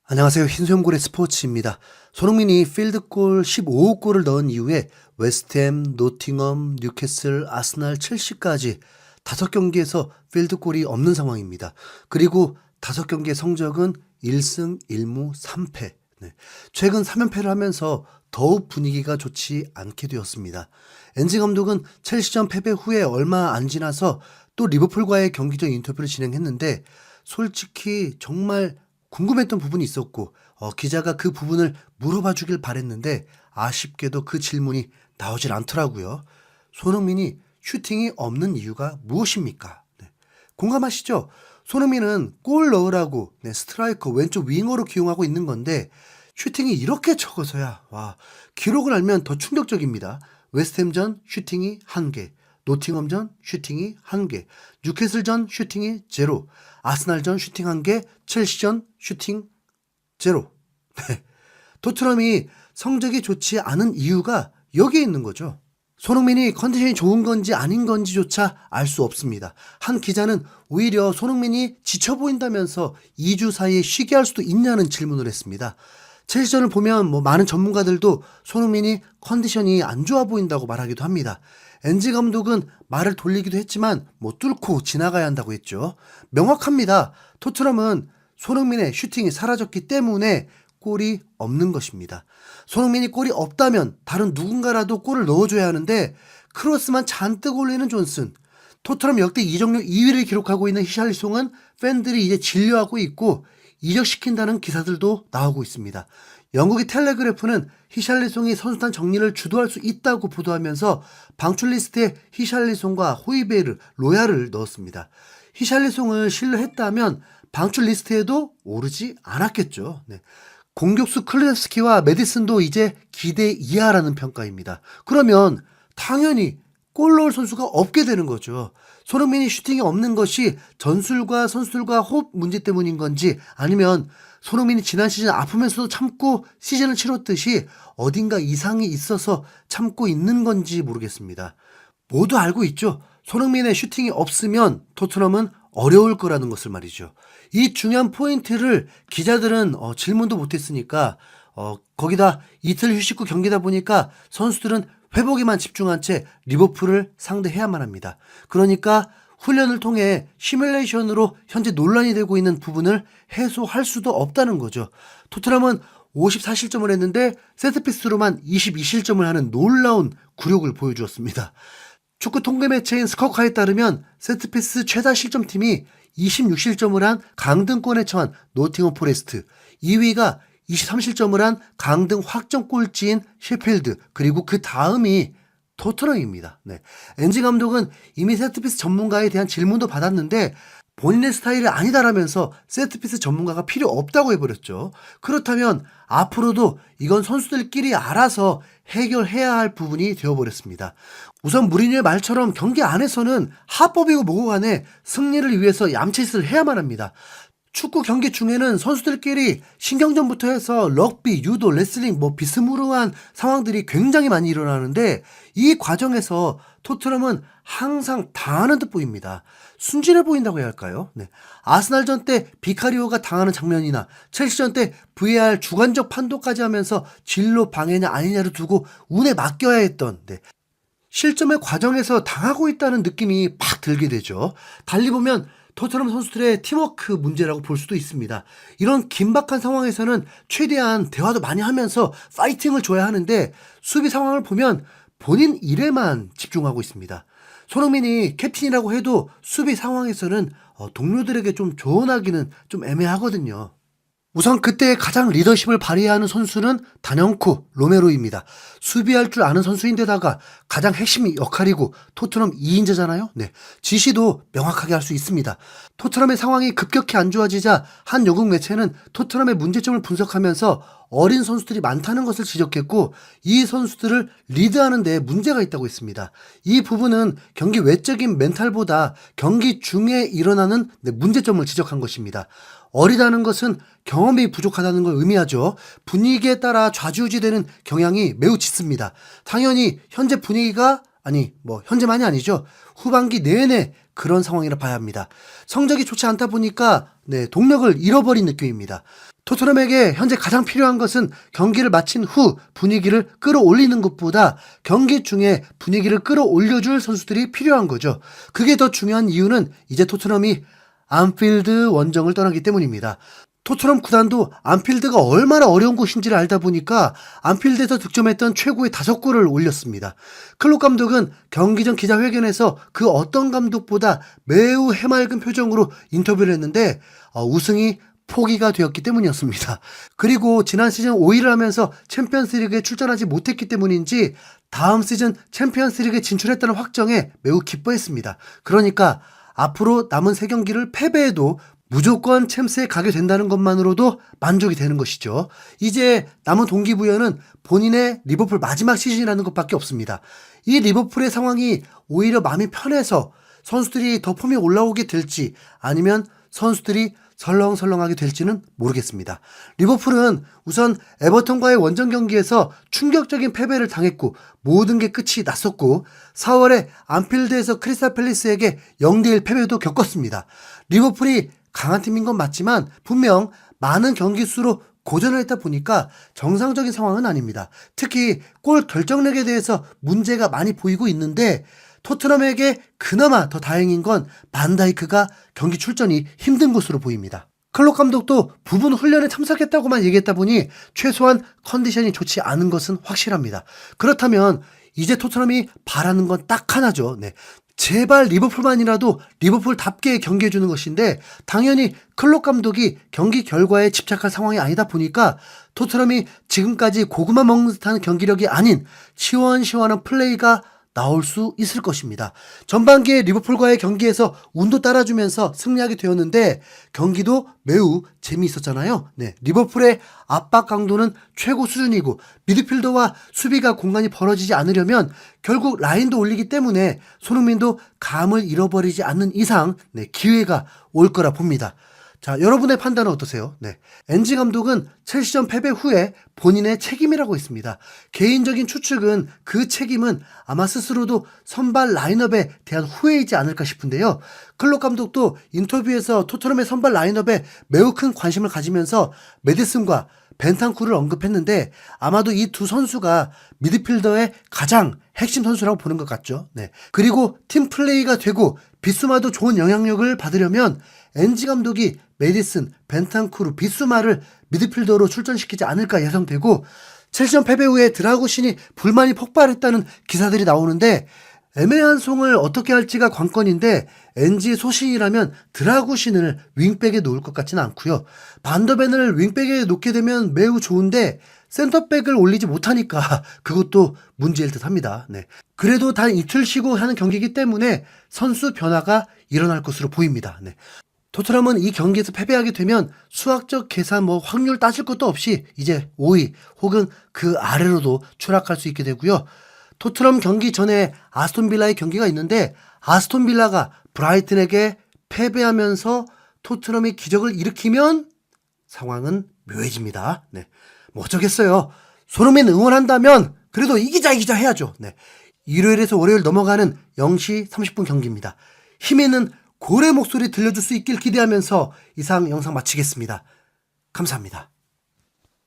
안녕하세요. 흰수염고래 스포츠입니다. 손흥민이 필드골 15골을 넣은 이후에 웨스트햄, 노팅엄, 뉴캐슬, 아스날, 첼시까지 5경기에서 필드골이 없는 상황입니다. 그리고 5경기의 성적은 1승 1무 3패. 최근 3연패를 하면서 더욱 분위기가 좋지 않게 되었습니다. 엔지 감독은 첼시전 패배 후에 얼마 안 지나서 또 리버풀과의 경기적 인터뷰를 진행했는데 솔직히 정말 궁금했던 부분이 있었고 기자가 그 부분을 물어봐 주길 바랬는데 아쉽게도 그 질문이 나오질 않더라고요. 손흥민이 슈팅이 없는 이유가 무엇입니까? 공감하시죠? 손흥민은 골 넣으라고 스트라이커 왼쪽 윙어로 기용하고 있는 건데 슈팅이 이렇게 적어서야 기록을 알면 더 충격적입니다. 웨스트햄전 슈팅이 1개, 노팅엄전 슈팅이 1개, 뉴캐슬전 슈팅이 0, 아스날전 슈팅 1개, 첼시전 슈팅 0. 토트넘이 성적이 좋지 않은 이유가 여기에 있는 거죠. 손흥민이 컨디션이 좋은 건지 아닌 건지조차 알 수 없습니다. 한 기자는 오히려 손흥민이 지쳐 보인다면서 2주 사이에 쉬게 할 수도 있냐는 질문을 했습니다. 첼시전을 보면 많은 전문가들도 손흥민이 컨디션이 안 좋아 보인다고 말하기도 합니다. 엔지 감독은 말을 돌리기도 했지만 뚫고 지나가야 한다고 했죠. 명확합니다. 토트넘은 손흥민의 슈팅이 사라졌기 때문에 골이 없는 것입니다. 손흥민이 골이 없다면 다른 누군가라도 골을 넣어줘야 하는데 크로스만 잔뜩 올리는 존슨, 토트넘 역대 이적률 2위를 기록하고 있는 히샬리송은 팬들이 이제 진료하고 있고 이적시킨다는 기사들도 나오고 있습니다. 영국의 텔레그래프는 히샬리송이 선수단 정리를 주도할 수 있다고 보도하면서 방출 리스트에 히샬리송과 호이베르, 로얄을 넣었습니다. 히샬리송을 신뢰했다면 방출 리스트에도 오르지 않았겠죠. 공격수 클레스키와 메디슨도 이제 기대 이하라는 평가입니다. 그러면 당연히 골 넣을 선수가 없게 되는 거죠. 손흥민이 슈팅이 없는 것이 전술과 선수들과 호흡 문제 때문인 건지 아니면 손흥민이 지난 시즌 아프면서도 참고 시즌을 치렀듯이 어딘가 이상이 있어서 참고 있는 건지 모르겠습니다. 모두 알고 있죠. 손흥민의 슈팅이 없으면 토트넘은 어려울 거라는 것을 말이죠. 이 중요한 포인트를 기자들은 질문도 못했으니까 거기다 이틀 휴식 후 경기다 보니까 선수들은 회복에만 집중한 채 리버풀을 상대해야만 합니다. 그러니까 훈련을 통해 시뮬레이션으로 현재 논란이 되고 있는 부분을 해소할 수도 없다는 거죠. 토트넘은 54실점을 했는데 세트피스로만 22실점을 하는 놀라운 굴욕을 보여주었습니다. 축구 통계 매체인 스코카에 따르면 세트피스 최다 실점팀이 26실점을 한 강등권에 처한 노팅엄 포레스트, 2위가 23실점을 한 강등 확정 꼴찌인 셰필드, 그리고 그 다음이 토트넘입니다. 엔지 감독은 이미 세트피스 전문가에 대한 질문도 받았는데 본인의 스타일이 아니다라면서 세트피스 전문가가 필요 없다고 해버렸죠. 그렇다면 앞으로도 이건 선수들끼리 알아서 해결해야 할 부분이 되어버렸습니다. 우선 무리뉴의 말처럼 경기 안에서는 합법이고 뭐고 간에 승리를 위해서 얌체짓을 해야만 합니다. 축구 경기 중에는 선수들끼리 신경전부터 해서 럭비, 유도, 레슬링 비스무리한 상황들이 굉장히 많이 일어나는데 이 과정에서 토트넘은 항상 당하는 듯 보입니다. 순진해 보인다고 해야 할까요? 아스날전 때 비카리오가 당하는 장면이나 첼시전 때 VAR 주관적 판도까지 하면서 진로 방해냐 아니냐를 두고 운에 맡겨야 했던 실점의 과정에서 당하고 있다는 느낌이 팍 들게 되죠. 달리 보면 토트넘 선수들의 팀워크 문제라고 볼 수도 있습니다. 이런 긴박한 상황에서는 최대한 대화도 많이 하면서 파이팅을 줘야 하는데 수비 상황을 보면 본인 일에만 집중하고 있습니다. 손흥민이 캡틴이라고 해도 수비 상황에서는 동료들에게 좀 조언하기는 좀 애매하거든요. 우선 그때 가장 리더십을 발휘하는 선수는 단연코 로메로입니다. 수비할 줄 아는 선수인데다가 가장 핵심 역할이고 토트넘 2인자잖아요. 지시도 명확하게 할 수 있습니다. 토트넘의 상황이 급격히 안 좋아지자 한 영국 매체는 토트넘의 문제점을 분석하면서 어린 선수들이 많다는 것을 지적했고 이 선수들을 리드하는 데 문제가 있다고 했습니다. 이 부분은 경기 외적인 멘탈보다 경기 중에 일어나는 문제점을 지적한 것입니다. 어리다는 것은 경험이 부족하다는 걸 의미하죠. 분위기에 따라 좌지우지되는 경향이 매우 짙습니다. 당연히 현재 분위기가 현재만이 아니죠. 후반기 내내 그런 상황이라 봐야 합니다. 성적이 좋지 않다 보니까 동력을 잃어버린 느낌입니다. 토트넘에게 현재 가장 필요한 것은 경기를 마친 후 분위기를 끌어올리는 것보다 경기 중에 분위기를 끌어올려줄 선수들이 필요한 거죠. 그게 더 중요한 이유는 이제 토트넘이 안필드 원정을 떠나기 때문입니다. 토트넘 구단도 안필드가 얼마나 어려운 곳인지를 알다 보니까 안필드에서 득점했던 최고의 5골을 올렸습니다. 클롭 감독은 경기 전 기자회견에서 그 어떤 감독보다 매우 해맑은 표정으로 인터뷰를 했는데 우승이 포기가 되었기 때문이었습니다. 그리고 지난 시즌 5위를 하면서 챔피언스리그에 출전하지 못했기 때문인지 다음 시즌 챔피언스리그에 진출했다는 확정에 매우 기뻐했습니다. 그러니까 앞으로 남은 3경기를 패배해도 무조건 챔스에 가게 된다는 것만으로도 만족이 되는 것이죠. 이제 남은 동기부여는 본인의 리버풀 마지막 시즌이라는 것밖에 없습니다. 이 리버풀의 상황이 오히려 마음이 편해서 선수들이 더 폼이 올라오게 될지 아니면 선수들이 설렁설렁하게 될지는 모르겠습니다. 리버풀은 우선 에버턴과의 원정 경기에서 충격적인 패배를 당했고 모든 게 끝이 났었고 4월에 안필드에서 크리스탈 팰리스에게 0대1 패배도 겪었습니다. 리버풀이 강한 팀인 건 맞지만 분명 많은 경기 수로 고전을 했다 보니까 정상적인 상황은 아닙니다. 특히 골 결정력에 대해서 문제가 많이 보이고 있는데 토트넘에게 그나마 더 다행인 건 반다이크가 경기 출전이 힘든 것으로 보입니다. 클롭 감독도 부분 훈련에 참석했다고만 얘기했다 보니 최소한 컨디션이 좋지 않은 것은 확실합니다. 그렇다면 이제 토트넘이 바라는 건 딱 하나죠. 제발 리버풀만이라도 리버풀답게 경기해주는 것인데 당연히 클롭 감독이 경기 결과에 집착할 상황이 아니다 보니까 토트넘이 지금까지 고구마 먹는 듯한 경기력이 아닌 시원시원한 플레이가 나올 수 있을 것입니다. 전반기에 리버풀과의 경기에서 운도 따라주면서 승리하게 되었는데 경기도 매우 재미있었잖아요. 리버풀의 압박 강도는 최고 수준이고 미드필더와 수비가 공간이 벌어지지 않으려면 결국 라인도 올리기 때문에 손흥민도 감을 잃어버리지 않는 이상 기회가 올 거라 봅니다. 자, 여러분의 판단은 어떠세요? 엔지 감독은 첼시전 패배 후에 본인의 책임이라고 했습니다. 개인적인 추측은 그 책임은 아마 스스로도 선발 라인업에 대한 후회이지 않을까 싶은데요. 클롭 감독도 인터뷰에서 토트넘의 선발 라인업에 매우 큰 관심을 가지면서 메디슨과 벤탄쿠르를 언급했는데 아마도 이 두 선수가 미드필더의 가장 핵심 선수라고 보는 것 같죠. 그리고 팀 플레이가 되고 비수마도 좋은 영향력을 받으려면 엔지 감독이 메디슨, 벤탄쿠르, 비수마를 미드필더로 출전시키지 않을까 예상되고 첼시전 패배 후에 드라구신이 불만이 폭발했다는 기사들이 나오는데 애매한 송을 어떻게 할지가 관건인데 엔지의 소신이라면 드라구신을 윙백에 놓을 것 같지는 않고요. 반더벤을 윙백에 놓게 되면 매우 좋은데 센터백을 올리지 못하니까 그것도 문제일 듯합니다. 그래도 단 이틀 쉬고 하는 경기이기 때문에 선수 변화가 일어날 것으로 보입니다. 토트넘은 이 경기에서 패배하게 되면 수학적 계산 확률 따질 것도 없이 이제 5위 혹은 그 아래로도 추락할 수 있게 되고요. 토트넘 경기 전에 아스톤빌라의 경기가 있는데 아스톤빌라가 브라이튼에게 패배하면서 토트넘이 기적을 일으키면 상황은 묘해집니다. 어쩌겠어요. 손흥민 응원한다면 그래도 이기자 해야죠. 일요일에서 월요일 넘어가는 0시 30분 경기입니다. 힘있는 고래 목소리 들려줄 수 있길 기대하면서 이상 영상 마치겠습니다. 감사합니다.